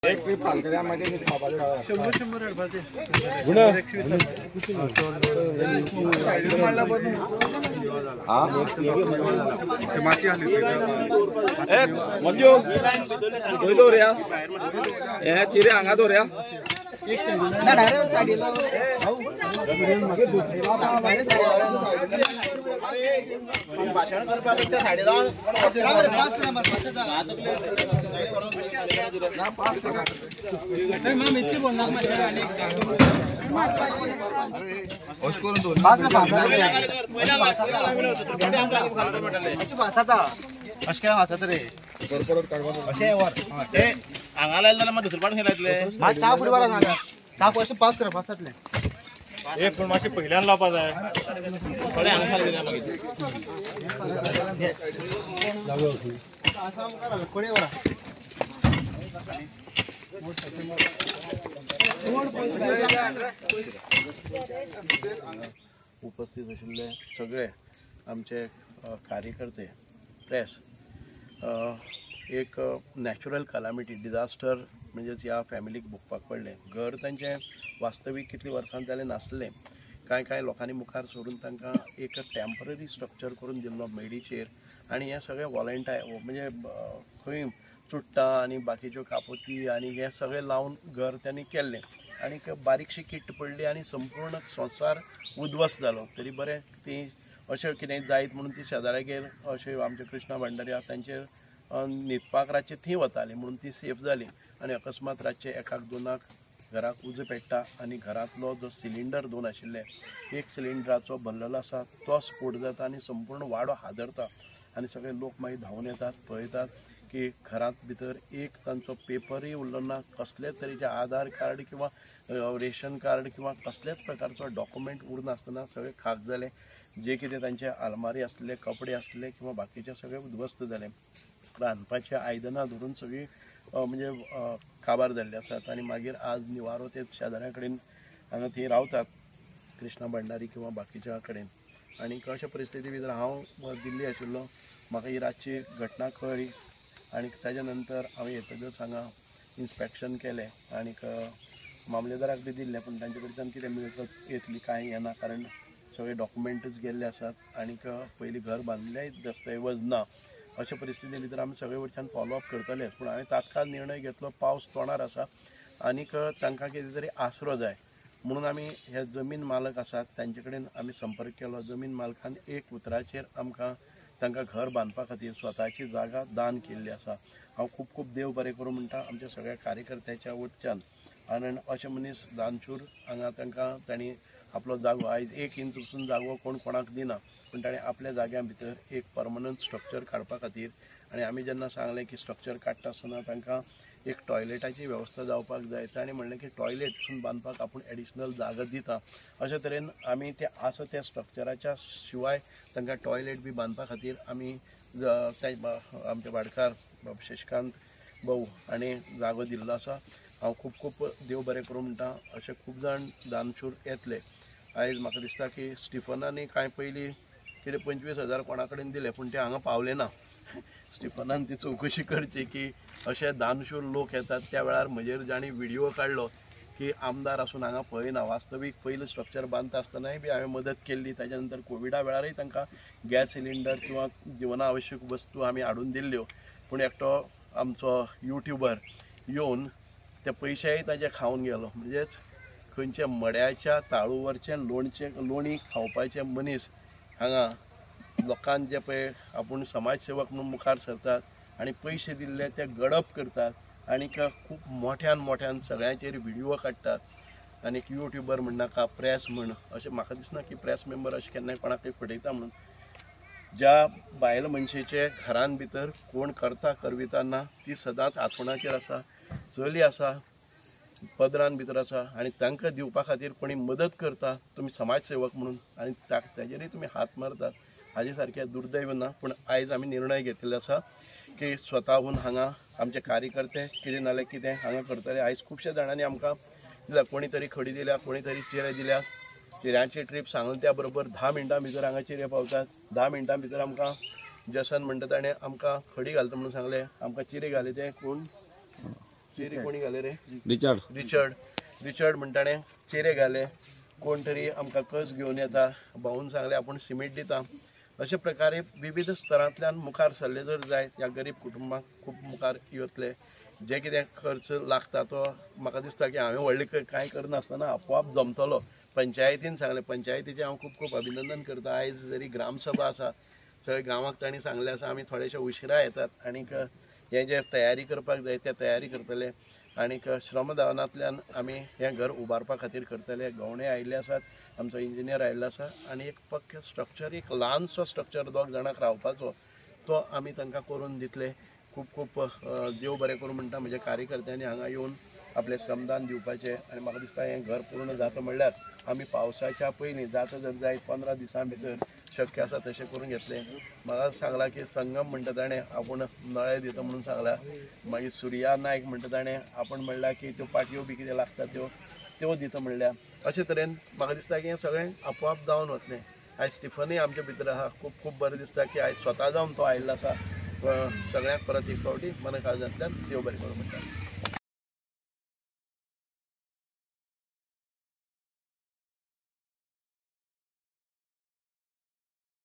एक ट्रिप पालकऱ्यामध्ये चिरे हांगा दवरया भाषण करपापेक्षा साडे अशें वाचत रे अशें वर ते हांगा लायले मागीर दुसरे पाट खेळायतले चा फुडें बरा सांगा चा पयशे पास कर पास जातले एक पूण मातशें पयल्यान लावपा जाय थोडे हांगा दिल्या मागीर कोडे वरा उपस्थित आशिल्ले सगळे आमचे कार्यकर्ते प्रेस एक नॅचरल कॅलामिटी डिजास्टर म्हणजेच ह्या फॅमिलीक भोगपाक पडलें घर तांचें वास्तवीक कितलीं वर्सां जालें नासलें कांय लोकांनी मुखार सोडून तांकां एक टेम्पररी स्ट्रक्चर करून दिल्लो मेडीचेर आनी हे सगळे वॉलंटायर म्हणजे खंय चुट्टां आनी बाकीच्यो कापोती आनी हे सगळें लावन घर त्यांनी केल्लें आनी बारीकशी किट्ट पडली आनी संपूर्ण संसार उद्ध्वस्त जालो तरी बरें ती अशें कितें जायत म्हणून ती शेजाऱ्यागेर अशें आमचे कृष्णा भंडारी आसा तांचेर न्हिदपाक रातचे थंय वताली म्हणून ती सेफ जाली आनी अकस्मात रातचे एकाक दोनाक घराक उजो पेट्टा आनी घरांतलो जो सिलिंडर दोन आशिल्ले एक सिलिंडराचो भरलेलो आसा तो स्फोट जाता आनी संपूर्ण वाडो हादरता आनी सगळे लोक मागीर धांवन येतात पळयतात की घरांत भितर एक तांचो पेपरूय उरलो ना कसलेच तरेचे आधार कार्ड किंवा रेशन कार्ड किंवा कसलेच प्रकारचो डॉक्युमेंट उरनासतना सगळे खाक जाले जे कितें तांचे आलमारी आसले कपडे आसले किंवा बाकीचे सगळे उद्ध्वस्त जाले रांदपाचे आयदनां धरून सगळी म्हणजे काबार जाल्ले आसात आनी मागीर आज निवारो ते शेजाऱ्या कडेन हांगा थंय रावतात कृष्णा भंडारी किंवा बाकीच्या कडेन आनी अशा परिस्थिती भितर हांव दिल्ली आशिल्लो म्हाका ही रातची घटना कळ्ळी आनी ताज्या नंतर हांवें येतकच हांगा इन्स्पेक्शन केलें आनीक मामलेदाराक बी दिल्लें पूण तांचे कडच्यान कितें मेळत येतली कांय येना कारण सगळे डॉक्युमेंटूच गेल्ले आसात आनीक पयलीं घर बांदलेंय दस्तऐवज ना अशा परिस्थिती भितर आमी सगळे वयच्यान फॉलोअप करतलेच पूण हांवें तात्काळ निर्णय घेतलो पावस तोंडार आसा आनीक तांकां कितें तरी आसरो जाय म्हणून आमी हे जमीन मालक आसात तांचे कडेन आमी संपर्क केलो जमीन मालकान एक उतराचेर आमकां तांकां घर बांदपा खातीर स्वताची जागा दान केल्ली आसा हांव खूब खूब देव बरें करूं म्हणटा आमच्या सगळ्या कार्यकर्त्याच्या वटच्यान आनी अशे मनीस दानशूर हांगा तांकां तांणी आपलो जागो आयज 1 इंच पसून जागो कोणाक दिना पूण ताणें आपल्या जाग्या भितर एक परमनंट स्ट्रक्चर काडपा खातीर आनी आमी जेन्ना सांगलें की स्ट्रक्चर काडटा आसतना तांकां एक टॉयलेटाची वेवस्था जावपाक जाय ताणें म्हणलें की टॉयलेट पसून बांदपाक आपूण एडिशनल जागा दिता अशे तरेन आमी ते आसा त्या स्ट्रक्चराच्या शिवाय तांकां टॉयलेट बी बांदपा खातीर आमी आमचे वाडकार शशिकांत भाऊ हाणें जागो दिल्लो आसा हांव खूब खूब देव बरें करूं म्हणटा अशे खूब जाण दानशूर येतले आयज म्हाका दिसता की स्टिफनांनी कांय पयलीं कितें 25,000 कोणा कडेन दिले पूण ते हांगा पावले ना स्टिफनान ती चवकशी करची की अशे दानशूर लोक येतात त्या वेळार म्हजेर जाणी व्हिडिओ काडलो की आमदार आसून हांगा पळयना वास्तवीक पयलीं स्ट्रक्चर बांदता आसतनाय बी हांवें मदत केल्ली ताच्या नंतर कोविडा वेळारय तांकां गॅस सिलिंडर किंवा जिवनावश्यक वस्तू आमी हाडून दिल्ल्यो पूण एकटो आमचो युट्यूबर येवन ते पयशेय ताजे खावन गेलो म्हणजेच खंयचे मड्याच्या ताळूवरचे लोणी खावपाचे मनीस हांगा लोकांक जे पळय आपूण समाजसेवक म्हणून मुखार सरतात आनी पयशे दिल्ले ते गडप करतात आनीक खूब मोठ्यान सगळ्यांचेर व्हिडिओ काडटात आनीक युट्यूबर म्हणनाका प्रेस म्हण अशें म्हाका दिसना की प्रेस मेंबर अशें केन्नाय कोणाकय फटयता म्हणून ज्या बायल मनशेचे घरान भितर कोण करता करविताना ती सदांच आंतोणाचेर आसा चली आसा पदरान भितर आसा आनी तांकां दिवपा खातीर कोणी मदत करता तुमी समाजसेवक म्हणून आनी ताजेरय तुमी हात मारतात हाजे सारकें दुर्दैव ना पूण आयज आमी निर्णय घेतिल्लो आसा की स्वताहून हांगा आमचे कार्यकर्ते कितें नाल्यार कितें हांगा करतले आयज खुबशे जाणांनी आमकां दिल्या कोणी तरी खडी दिल्या कोणी तरी चिरे दिल्या चिऱ्यांची ट्रीप सांगून त्या बरोबर 10 मिनटां भितर हांगा चिरे पावतात 10 मिनटां भितर आमकां जसन म्हणटा ताणें आमकां खडी घालता म्हणून सांगलें आमकां चिरे घाले ते कोण चेरे कोणी घाले रे? रिचर्ड म्हणटाणे चेरे घाले. कोण तरी आमकां कस घेवन येता, भाऊन सांगले आपूण सिमेंट दिता. अशा प्रकारे विविध स्तरांतल्यान मुखार सरले जर जायत ह्या गरीब कुटुंबाक खूब मुखार येतले. जे कितें खर्च लागता तो म्हाका दिसता की हांवें व्हडले कांय करनासतना आपोआप जमतलो. पंचायतीन सांगलें, पंचायतीचें हांव खूब खूब अभिनंदन करता. आयज जरी ग्रामसभा आसा, सगळे गांवाक तांणी सांगलें आसा आमी थोडेशे उशिरा येतात आनीक हे जे तयारी करपाक जाय ते तयारी करतले. आनीक श्रमदानांतल्यान आमी हें घर उबारपा खातीर करतले. गवणे आयिल्ले आसात, आमचो इंजिनियर आयिल्लो आसा आनी एक पक्के स्ट्रक्चर, एक ल्हानसो स्ट्रक्चर 2 जाणांक रावपाचो तो आमी तांकां करून दितले. खूब खूब देव बरें करूं म्हणटा म्हज्या कार्यकर्त्यांनी हांगा येवन आपलें श्रमदान दिवपाचें. आनी म्हाका दिसता हें घर पूर्ण जाता म्हणल्यार आमी पावसाच्या पयलीं जाता जर जायत 15 दिसां भितर शक्य आसा तशें करून घेतलें. म्हाका सांगलां की संगम म्हणटा ताणें आपूण नळे दिता म्हणून सांगला. मागीर सुर्या नायक म्हणटा ताणें आपूण म्हणलां की त्यो पाटयो बी कितें लागता त्यो दिता म्हणल्या. अशे तरेन म्हाका दिसता की हें सगळें आपोआप जावन वतलें. आयज स्टिफनय आमचे भितर आहा. खूब खूब बरें दिसता की आयज स्वता जावन तो आयिल्लो आसा. सगळ्यांक परत एक फावटी मन काळजांतल्यान देव बरें करूं म्हणटा.